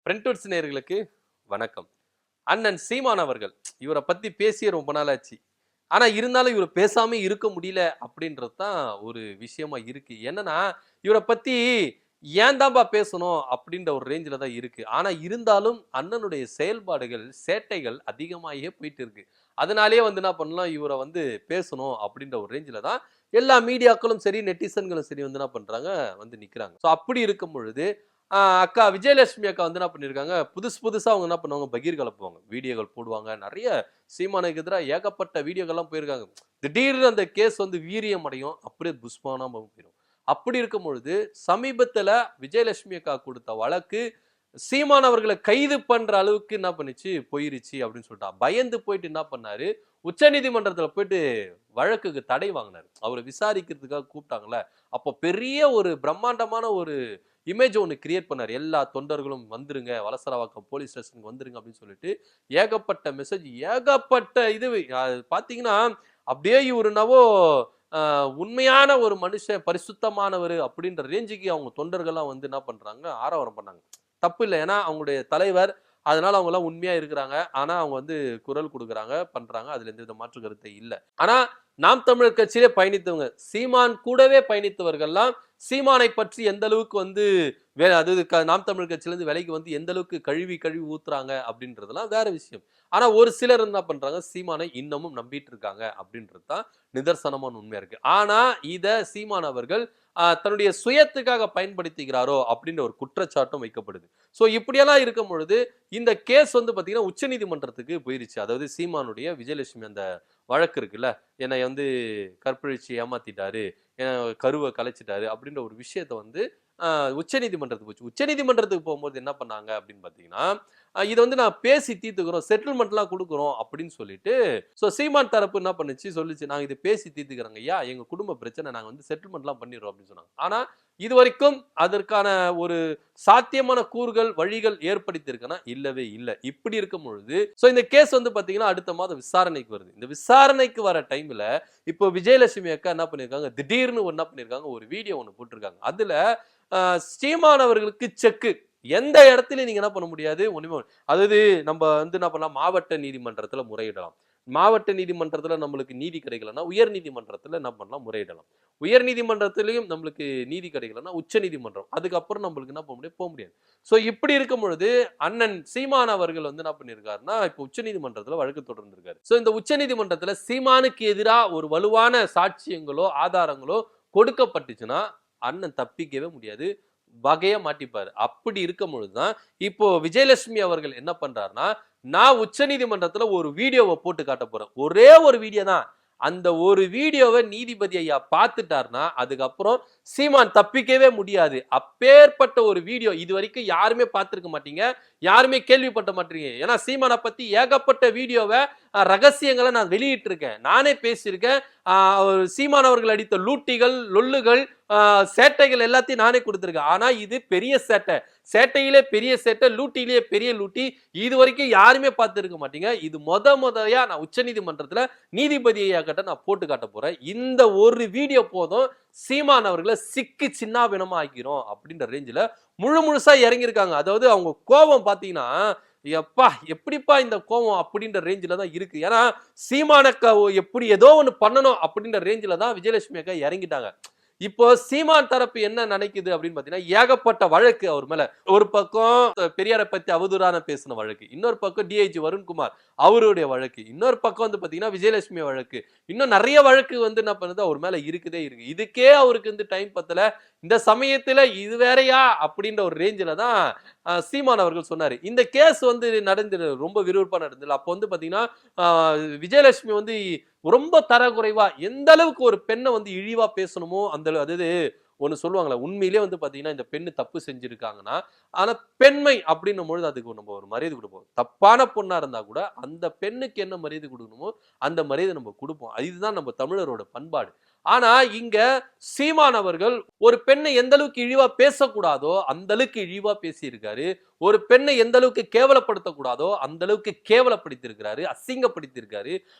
பிரிண்டவுட்ஸ் நேயர்களுக்கு வணக்கம். அண்ணன் சீமான் அவர்கள் இவரை பத்தி பேசியே ரொம்ப நாள் ஆச்சு. ஆனா இருந்தாலும் இவர பேசாம இருக்க முடியல அப்படின்றது தான் ஒரு விஷயமா இருக்கு. என்னன்னா, இவர பத்தி ஏன் தான்பா பேசணும் அப்படின்ற ஒரு ரேஞ்சில தான் இருக்கு. ஆனா இருந்தாலும் அண்ணனுடைய செயல்பாடுகள், சேட்டைகள் அதிகமாகியே போயிட்டு இருக்கு. அதனாலேயே வந்து என்ன பண்ணலாம், இவர வந்து பேசணும் அப்படின்ற ஒரு ரேஞ்சில தான் எல்லா மீடியாக்களும் சரி, நெட்டிசன்களும் சரி வந்து என்ன பண்றாங்க, வந்து நிக்கிறாங்க. ஸோ அப்படி இருக்கும் பொழுது அக்கா விஜயலட்சுமி அக்கா வந்து என்ன பண்ணியிருக்காங்க, புதுசு புதுசா அவங்க என்ன பண்ணுவாங்க, பகீர் கலப்புவாங்க. வீடியோக்கள் போடுவாங்க. நெறைய சீமானுக்கு எதிரா ஏகப்பட்ட வீடியோக்கள்லாம் போயிருக்காங்க. திடீர்னு அந்த கேஸ் வந்து வீரியம் அடையும். அப்படியே புஷ்வானமா போயிரும். அப்படி இருக்கும் பொழுது, சமீபத்தில விஜயலட்சுமி அக்கா குடுத்த வழக்கு, சீமான் அவர்கள கைது பண்ற அளவுக்கு என்ன பண்ணுச்சு, போயிருச்சு அப்படின்னு சொல்லிட்டா. பயந்து போயிட்டு என்ன பண்ணாரு, உச்சநீதிமன்றத்தில போயிட்டு வழக்குக்கு தடை வாங்குனாரு. அவர விசாரிக்கிறதுக்காக கூப்பிட்டாங்கல்ல, அப்போ பெரிய ஒரு பிரம்மாண்டமான ஒரு இமேஜ் ஒண்ணு கிரியேட் பண்ணாரு. எல்லா தொண்டர்களும் வந்துருங்க, வலசரவாக்கம் போலீஸ் ஸ்டேஷனுக்கு வந்துருங்க அப்படின்னு சொல்லிட்டு, ஏகப்பட்ட மெசேஜ், ஏகப்பட்ட இது பார்த்தீங்கன்னா, அப்படியே இவரு என்னவோ அ உண்மையான ஒரு மனுஷன், பரிசுத்தமானவரு அப்படின்ற ரேஞ்சுக்கு அவங்க தொண்டர்கள்லாம் வந்து என்ன பண்றாங்க, ஆரவாரம் பண்ணாங்க. தப்பு இல்ல. ஏன்னா அவங்களுடைய தலைவர். அதனால அவங்கலாம் உண்மையா இருக்கிறாங்க. ஆனா அவங்க வந்து குரல் குடுக்குறாங்க, பண்றாங்க. அதுல எந்தவித மாற்று கருத்து இல்ல. ஆனா நாம் தமிழர் கட்சியிலே பயணித்தவங்க, சீமான் கூடவே பயணித்தவர்கள்லாம் சீமானை பற்றி எந்த அளவுக்கு வந்து அதாவது நாம் தமிழர் கட்சியிலேருந்து விலைக்கு வந்து எந்த அளவுக்கு கழுவி கழுவி ஊத்துறாங்க அப்படின்றதெல்லாம் வேற விஷயம். ஆனா ஒரு சிலர் என்ன பண்றாங்க, சீமானை இன்னமும் நம்பிட்டு இருக்காங்க அப்படின்றது தான் நிதர்சனமான உண்மையா இருக்கு. ஆனா இத சீமான் அவர்கள் தன்னுடைய சுயத்துக்காக பயன்படுத்திக்கிறாரோ அப்படின்ற ஒரு குற்றச்சாட்டும் வைக்கப்படுது. ஸோ இப்படியெல்லாம் இருக்கும் பொழுது இந்த கேஸ் வந்து பார்த்தீங்கன்னா உச்சநீதிமன்றத்துக்கு போயிருச்சு. அதாவது சீமானுடைய விஜயலட்சுமி அந்த வழக்கு இருக்குல்ல, என்னை வந்து கற்பழிச்சு ஏமாத்திட்டாரு, கருவ கலைச்சிட்டாரு அப்படின்ற ஒரு விஷயத்த வந்து உச்சநீதிமன்றத்துக்கு போச்சு. உச்சநீதிமன்றத்துக்கு போகும்போது என்ன பண்ணாங்க அப்படின்னு பார்த்தீங்கன்னா, இத வந்து நான் பேசி தீர்த்துக்கிறோம், செட்டில்மெண்ட்லாம் குடுக்குறோம் அப்படின்னு சொல்லிட்டு, சீமான் தரப்பு என்ன பண்ணுச்சு, சொல்லுச்சு, "நாங்க இத பேசி தீர்த்துக்கிறோங்க ஐயா. எங்க குடும்ப பிரச்சனை. நாங்க வந்து செட்டில்மெண்ட்லாம் பண்ணிடுறோம்" அப்படின்னு சொன்னாங்க. ஆனா இதுவரைக்கும் அதற்கான ஒரு சாத்தியமான கூறுகள், வழிகள் ஏற்படுத்தியிருக்குன்னா, இல்லவே இல்ல. இப்படி இருக்கும் பொழுது, இந்த கேஸ் வந்து பார்த்தீங்கன்னா, அடுத்த மாதம் விசாரணைக்கு வருது. இந்த விசாரணைக்கு வர டைம்ல, இப்போ விஜயலட்சுமி அக்கா என்ன பண்ணியிருக்காங்க, திடீர்னு என்ன பண்ணியிருக்காங்க, ஒரு வீடியோ ஒண்ணு போட்டிருக்காங்க. அதுல சீமான் அவர்களுக்கு செக்கு. எந்த இடத்துலயும் நீங்க என்ன பண்ண முடியாது, ஒண்ணுமே அதாவது நம்ம வந்து என்ன பண்ணலாம், மாவட்ட நீதிமன்றத்துல முறையிடலாம். மாவட்ட நீதிமன்றத்துல நம்மளுக்கு நீதி கிடைக்கலன்னா, உயர் நீதிமன்றத்துல என்ன பண்ணலாம், முறையிடலாம். உயர் நீதிமன்றத்திலயும் நம்மளுக்கு நீதி கிடைக்கலன்னா, உச்ச நீதிமன்றம். அதுக்கப்புறம் நம்மளுக்கு என்ன பண்ண முடியும், போ முடியாது. இப்படி இருக்கும் பொழுது, அண்ணன் சீமான் அவர்கள் வந்து என்ன பண்ணியிருக்காருன்னா, இப்போ உச்ச நீதிமன்றத்துல வழக்கு தொடர்ந்திருக்காரு. இந்த உச்ச நீதிமன்றத்துல சீமானுக்கு எதிரா ஒரு வலுவான சாட்சியங்களோ, ஆதாரங்களோ கொடுக்கப்பட்டுச்சுன்னா, அண்ணன் தப்பிக்கவே முடியாது. வகையா மாட்டிப்பாரு. அப்படி இருக்கும் பொழுதுதான், இப்போ விஜயலட்சுமி அவர்கள் என்ன பண்றாருன்னா, நான் உச்சநீதிமன்றத்துல ஒரு வீடியோவ போட்டு காட்டப் போறேன். ஒரே ஒரு வீடியோ தான். அந்த ஒரு வீடியோவ நீதிபதி ஐயா பார்த்துட்டார்னா, அதுக்கப்புறம் சீமான் தப்பிக்கவே முடியாது. அப்பேற்பட்ட ஒரு வீடியோ இதுவரைக்கும் யாருமே பார்த்திருக்க மாட்டீங்க. யாருமே கேள்விப்பட்ட மாட்டீங்க. ஏன்னா சீமான பத்தி ஏகப்பட்ட வீடியோவ ரகசியங்கள நான் வெளியிட்டிருக்கேன். நானே பேசியிருக்கேன். சீமான் அவர்கள் அடித்த லூட்டிகள், லொல்லுகள், சேட்டைகள் எல்லாத்தையும் நானே கொடுத்திருக்கேன். ஆனா இது பெரிய சேட்டை. சேட்டையிலே பெரிய சேட்டை, லூட்டியிலே பெரிய லூட்டி. இது வரைக்கும் யாருமே பார்த்திருக்க மாட்டீங்க. இது முறையா நான் உச்சநீதிமன்றத்துல நீதிபதி ஐயா கிட்ட நான் போட்டு காட்ட போறேன். இந்த ஒரு வீடியோ போதும், சீமான் அவர்கள சிக்கி சின்னாபின்னமா ஆக்கிரும் அப்படின்ற ரேஞ்சில முழுசா இறங்கியிருக்காங்க. அதாவது அவங்க கோபம் பார்த்தீங்கன்னா, எப்பா எப்படிப்பா இந்த கோவம் அப்படின்ற ரேஞ்சில தான் இருக்கு. ஏன்னா சீமானக்கா எப்படி ஏதோ ஒண்ணு பண்ணணும் அப்படின்ற ரேஞ்சில தான் விஜயலட்சுமி அக்கா இறங்கிட்டாங்க. இப்போ சீமான் தரப்பு என்ன நினைக்குது அப்படின்னு பாத்தீங்கன்னா, ஏகப்பட்ட வழக்கு அவர் மேல. ஒரு பக்கம் பெரியாரை பத்தி அவதூறான பேசின வழக்கு, இன்னொரு பக்கம் டிஐஜி வருண்குமார் அவருடைய வழக்கு, இன்னொரு பக்கம் வந்து பாத்தீங்கன்னா விஜயலட்சுமி வழக்கு, இன்னும் நிறைய வழக்கு வந்து என்ன பண்ணுது அவர் மேல இருக்குதே இருக்கு. இதுக்கே அவருக்கு வந்து டைம் பத்தல. இந்த சமயத்துல இது வேறையா அப்படின்ற ஒரு ரேஞ்சில தான் சீமான் அவர்கள் சொன்னாரு. இந்த கேஸ் வந்து நடந்தது ரொம்ப விறுவிறுப்பா நடந்தது. அப்போ வந்து பாத்தீங்கன்னா விஜயலட்சுமி வந்து ரொம்ப தரக்குறைவா எந்த அளவுக்கு ஒரு பெண்ணை வந்து இழிவா பேசணுமோ அந்த அதாவது ஒண்ணு சொல்லுவாங்களே, உண்மையிலேயே வந்து பாத்தீங்கன்னா இந்த பெண்ணு தப்பு செஞ்சிருக்காங்கன்னா, ஆனா பெண்மை அப்படின்னும் பொழுது அதுக்கு நம்ம ஒரு மரியாதை கொடுப்போம். தப்பான பொண்ணா இருந்தா கூட அந்த பெண்ணுக்கு என்ன மரியாதை கொடுக்கணுமோ அந்த மரியாதை நம்ம கொடுப்போம். இதுதான் நம்ம தமிழரோட பண்பாடு. ஆனா இங்க சீமான் அவர்கள் ஒரு பெண்ணை எந்த அளவுக்கு இழிவா பேசக்கூடாதோ அந்த அளவுக்கு இழிவா பேசியிருக்காரு. ஒரு பெண்ணை எந்த அளவுக்கு கேவலப்படுத்தக்கூடாதோ அந்த அளவுக்கு கேவலப்படுத்தியிருக்கிறாரு, அசிங்கப்படுத்தியிருக்காரு.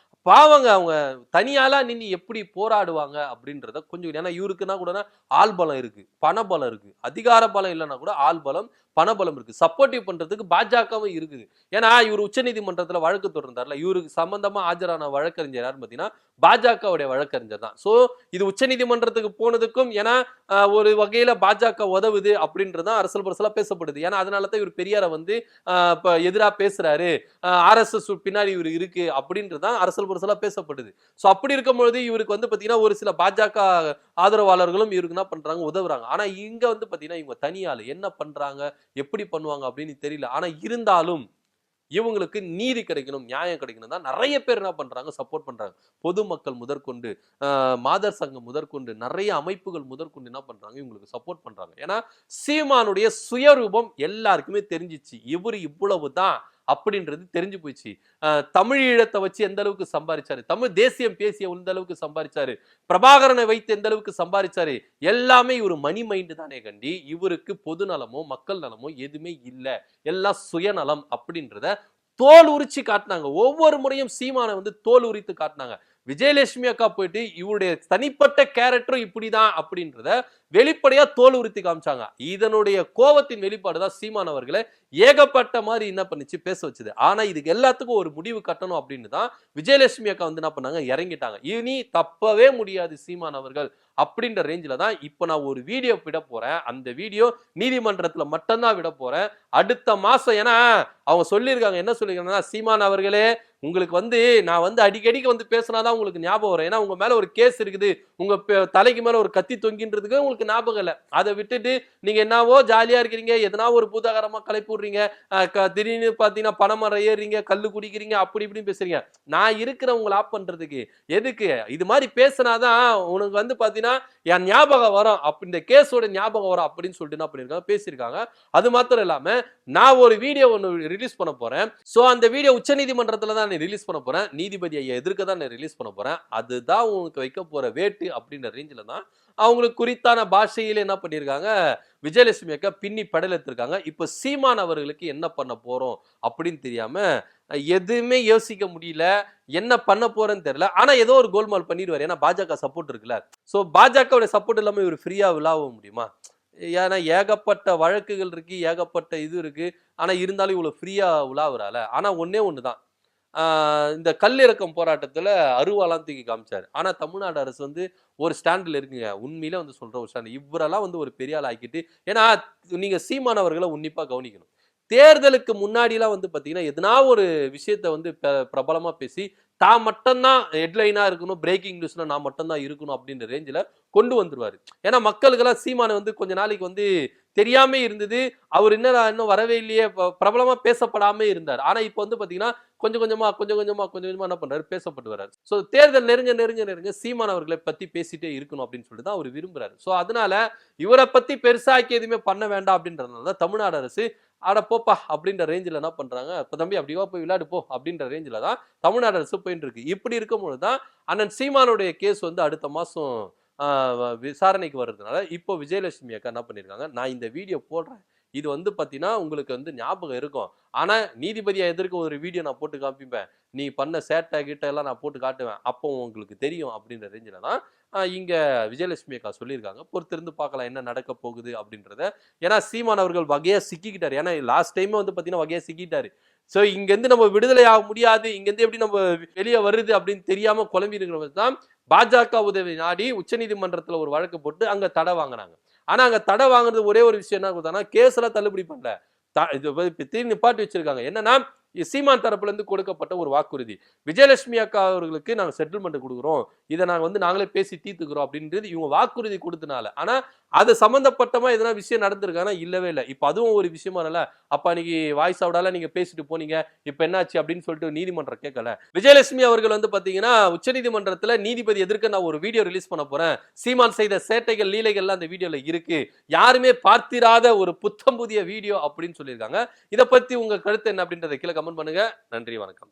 பாவங்க அவங்க தனியாளா நின்னு எப்படி போராடுவாங்க அப்படின்றத கொஞ்சம் ஏன்னா இவருக்குன்னா கூட ஆள் பலம் இருக்கு, பணபலம் இருக்கு, அதிகார பலம் இல்லைன்னா கூட ஆள் பலம், பணபலம் இருக்கு. சப்போர்ட்டிவ் பண்றதுக்கு பாஜகவும் இருக்குது. ஏன்னா இவர் உச்சநீதிமன்றத்துல வழக்கு தொடர்ந்தார்ல, இவருக்கு சம்பந்தமா ஆஜரான வழக்கறிஞர் யாருன்னு பாத்தீங்கன்னா பாஜகவுடைய வழக்கறிஞர் தான். சோ இது உச்சநீதிமன்றத்துக்கு போனதுக்கும் ஏன்னா ஒரு வகையில பாஜக உதவுது அப்படின்றதான் அரசல் பரசலா பேசப்படுது. ஏன்னா அதனாலதான் இவர் பெரியார வந்து எதிரா பேசுறாரு, ஆர்எஸ்எஸ் பின்னாடி இவர் இருக்கு அப்படின்றதான் அரசல் பரசலா பேசப்படுது. சோ அப்படி இருக்கும்பொழுது இவருக்கு வந்து பாத்தீங்கன்னா ஒரு சில பாஜக ஆதரவாளர்களும் இவருக்கு என்ன பண்றாங்க, உதவுறாங்க. ஆனா இங்க வந்து பாத்தீங்கன்னா இவங்க தனியாளு என்ன பண்றாங்க, எப்படி பண்ணுவாங்க அப்படின்னு தெரியல. ஆனா இருந்தாலும் இவங்களுக்கு நீதி கிடைக்கணும், நியாயம் கிடைக்கணும் தான் நிறைய பேர் என்ன பண்றாங்க, சப்போர்ட் பண்றாங்க. பொதுமக்கள் முதற்கொண்டு மாதர் சங்கம் முதற்கொண்டு நிறைய அமைப்புகள் முதற்கொண்டு என்ன பண்றாங்க, இவங்களுக்கு சப்போர்ட் பண்றாங்க. ஏன்னா சீமானுடைய சுயரூபம் எல்லாருக்குமே தெரிஞ்சிச்சு. இவரு இவ்வளவுதான் அப்படின்றது தெரிஞ்சு போச்சு. தமிழ் ஈழத்தை வச்சு எந்த அளவுக்கு சம்பாதிச்சாரு, தமிழ் தேசியம் பேசிய எந்த அளவுக்கு சம்பாதிச்சாரு, பிரபாகரனை வைத்து எந்த அளவுக்கு சம்பாதிச்சாரு, எல்லாமே இவரு மணி மைண்டு தானே கண்டி இவருக்கு பொது நலமோ மக்கள் நலமோ எதுவுமே இல்லை, எல்லாம் சுயநலம் அப்படின்றத தோல் உரிச்சு காட்டினாங்க. ஒவ்வொரு முறையும் சீமானை வந்து தோல் உரித்து காட்டினாங்க. விஜயலட்சுமி அக்கா போயிட்டு இவருடைய தனிப்பட்ட கேரக்டரும் இப்படிதான் அப்படின்றத வெளிப்படையா தோல் உரித்து காமிச்சாங்க. இதனுடைய கோபத்தின் வெளிப்பாடுதான் சீமான் அவர்களை ஏகப்பட்ட மாதிரி என்ன பண்ணிச்சு பேச வச்சது. ஆனா இதுக்கு எல்லாத்துக்கும் ஒரு முடிவு கட்டணும் அப்படின்னு தான் விஜயலட்சுமி அக்கா வந்து என்ன பண்ணாங்க, இறங்கிட்டாங்க. இனி தப்பவே முடியாது சீமான் அவர்கள் அப்படின்ற ரேஞ்சில தான் இப்ப நான் ஒரு வீடியோ விட போறேன். அந்த வீடியோ நீதிமன்றத்துல மட்டும்தான் விட போறேன் அடுத்த மாசம். ஏன்னா அவங்க சொல்லியிருக்காங்க, என்ன சொல்லியிருக்காங்கன்னா, சீமான் அவர்களே உங்களுக்கு வந்து நான் வந்து அடிக்கடிக்கு வந்து பேசினாதான் உங்களுக்கு ஞாபகம் வரும். ஏன்னா உங்க மேல ஒரு கேஸ் இருக்குது, உங்க தலைக்கு மேல ஒரு கத்தி தொங்கின்றதுக்கு உங்களுக்கு ஞாபகம் இல்லை. அதை விட்டுட்டு நீங்க என்னவோ ஜாலியா இருக்கிறீங்க, எதனா ஒரு பூதாகரமா கலைப்பு விடுறீங்க, திடீர்னு பாத்தீங்கன்னா பணமரம் ஏறுறீங்க, கல்லு குடிக்கிறீங்க, அப்படி இப்படின்னு பேசுறீங்க. நான் இருக்கிறேன் உங்களை ஆப் பண்றதுக்கு. எதுக்கு இது மாதிரி பேசினாதான் உனக்கு வந்து பாத்தீங்கன்னா என் ஞாபகம் வரும், அப்படி இந்த கேஸோட ஞாபகம் வரும் அப்படின்னு சொல்லிட்டு என்ன பண்ணிருக்காங்க, பேசியிருக்காங்க. அது மாத்திரம் இல்லாம நான் ஒரு வீடியோ ஒன்று ரிலீஸ் பண்ண போறேன். சோ அந்த வீடியோ உச்ச நீதிமன்றத்துல தான் ரிலீஸ் பண்ண போறேன், நீதிபதியை எதிர்க்க தான் ரிலீஸ் பண்ண போறேன். அதுதான் உங்களுக்கு வைக்க போற வேட்டு அப்படின்ற ரேஞ்சில தான் அவங்களுக்கு குறித்தான பாஷையில என்ன பண்ணிருக்காங்க, விஜயலட்சுமி அக்கா பின்னி படல எடுத்திருக்காங்க. இப்ப சீமான் அவர்களுக்கு என்ன பண்ண போறோம் அப்படின்னு தெரியாம எதுவுமே யோசிக்க முடியல, என்ன பண்ண போறேன்னு தெரியல. ஆனா ஏதோ ஒரு கோல்மால் பண்ணிடுவாரு, ஏன்னா பாஜக சப்போர்ட் இருக்குல்ல. சோ பாஜக சப்போர்ட் இல்லாம இவர் ஃப்ரீயா விழாவ முடியுமா? ஏன்னா ஏகப்பட்ட வழக்குகள் இருக்கு, ஏகப்பட்ட இது இருக்கு. ஆனா இருந்தாலும் இவ்வளவு ஃப்ரீயா உலாவுறால. ஆனா ஒன்னே ஒண்ணுதான், இந்த கல்லிறக்கம் போராட்டத்துல அருவாலாம் தூக்கி காமிச்சாரு. ஆனா தமிழ்நாடு அரசு வந்து ஒரு ஸ்டாண்ட்ல இருக்குங்க. உண்மையிலே வந்து சொல்ற ஒரு ஸ்டாண்ட். இவரெல்லாம் வந்து ஒரு பெரிய ஆள் ஆக்கிட்டு, ஏன்னா நீங்க சீமான் அவர்களை உன்னிப்பா கவனிக்கணும். தேர்தலுக்கு முன்னாடி எல்லாம் வந்து பாத்தீங்கன்னா எதனா ஒரு விஷயத்த வந்து பிரபலமா பேசி தான் மட்டும்தான் ஹெட்லைனா இருக்கணும், பிரேக்கிங் நியூஸ்ல நான் மட்டும்தான் இருக்கணும் அப்படின்ற ரேஞ்சில கொண்டு வந்துருவாரு. ஏன்னா மக்களுக்கெல்லாம் சீமானை வந்து கொஞ்ச நாளைக்கு வந்து தெரியாம இருந்தது, அவர் இன்னும் வரவே இல்லையே, பிரபலமா பேசப்படாம இருந்தார். ஆனா இப்ப வந்து பாத்தீங்கன்னா கொஞ்சம் கொஞ்சமா என்ன பண்றாரு, பேசப்பட்டு வர்றாரு. சோ தேர்தல் நெருங்க சீமான் அவர்களை பத்தி பேசிட்டே இருக்கணும் அப்படின்னு சொல்லிட்டு தான் அவர் விரும்புறாரு. சோ அதனால இவரை பத்தி பெருசாக்கி எதுவுமே பண்ண வேண்டாம் அப்படின்றதுனால தமிழ்நாடு அரசு அட போப்பா அப்படின்ற ரேஞ்சில் என்ன பண்றாங்க, இப்ப தம்பி அப்படிவா போய் விளையாடு போ அப்படின்ற ரேஞ்சில தான் தமிழ்நாடு அரசு போயிட்டு இருக்கு. இப்படி இருக்கும்பொழுது தான் அண்ணன் சீமானுடைய கேஸ் வந்து அடுத்த மாசம் விசாரணைக்கு வர்றதுனால இப்போ விஜயலட்சுமி அக்கா என்ன பண்ணிருக்காங்க, நான் இந்த வீடியோ போடுறேன், இது வந்து பாத்தீங்கன்னா உங்களுக்கு வந்து ஞாபகம் இருக்கும். ஆனா நீதிபதியா எதிர்க்க ஒரு வீடியோ நான் போட்டு காமிப்பேன், நீ பண்ண சேட்டை கிட்ட எல்லாம் நான் போட்டு காட்டுவேன், அப்போ உங்களுக்கு தெரியும் அப்படின்ற ரேஞ்சில தான் இங்க விஜயலட்சுமி அக்கா சொல்லியிருக்காங்க. பொறுத்திருந்து பார்க்கலாம் என்ன நடக்க போகுது அப்படின்றத. ஏன்னா சீமான் அவர்கள் வகையா சிக்கிக்கிட்டாரு. ஏன்னா லாஸ்ட் டைம் வந்து பாத்தீங்கன்னா வகையா சிக்கிட்டாரு. சோ இங்க இருந்து நம்ம விடுதலை ஆக முடியாது, இங்க இருந்து எப்படி நம்ம வெளியே வருது அப்படின்னு தெரியாம குழம்பி இருக்கிறவங்க தான் பாஜக உதவி நாடி உச்சநீதிமன்றத்துல ஒரு வழக்கு போட்டு அங்க தடை வாங்கினாங்க. ஆனா அங்க தடை வாங்குறது ஒரே ஒரு விஷயம் என்ன கொடுத்தாங்கன்னா, கேஸ் எல்லாம் தள்ளுபடி பண்ணல, நிப்பாட்டி வச்சிருக்காங்க. என்னன்னா சீமான் தரப்புல இருந்து கொடுக்கப்பட்ட ஒரு வாக்குறுதி, விஜயலட்சுமி அக்கா அவர்களுக்கு நாங்க செட்டில்மெண்ட் கொடுக்குறோம், இதை நாங்க வந்து நாங்களே பேசி தீர்த்துக்கிறோம் அப்படின்றது இவங்க வாக்குறுதி கொடுத்தனால. ஆனா அது சம்பந்தப்பட்டமா எதனா விஷயம் நடந்திருக்கானா, இல்லவே இல்லை. இப்ப அதுவும் ஒரு விஷயமா இல்ல, அப்ப அன்னைக்கு வாய்ஸ் அவுடால நீங்க பேசிட்டு போனீங்க, இப்ப என்னாச்சு அப்படின்னு சொல்லிட்டு நீதிமன்றம் கேட்கல. விஜயலட்சுமி அவர்கள் வந்து பாத்தீங்கன்னா உச்சநீதிமன்றத்துல நீதிபதி எதிர்க்க நான் ஒரு வீடியோ ரிலீஸ் பண்ண போறேன், சீமான் செய்த சேட்டைகள் லீலைகள்லாம் அந்த வீடியோல இருக்கு, யாருமே பார்த்திராத ஒரு புத்தம் புதிய வீடியோ அப்படின்னு சொல்லியிருக்காங்க. இதை பத்தி உங்க கருத்து என்ன அப்படின்றத கீழே கமெண்ட் பண்ணுங்க. நன்றி, வணக்கம்.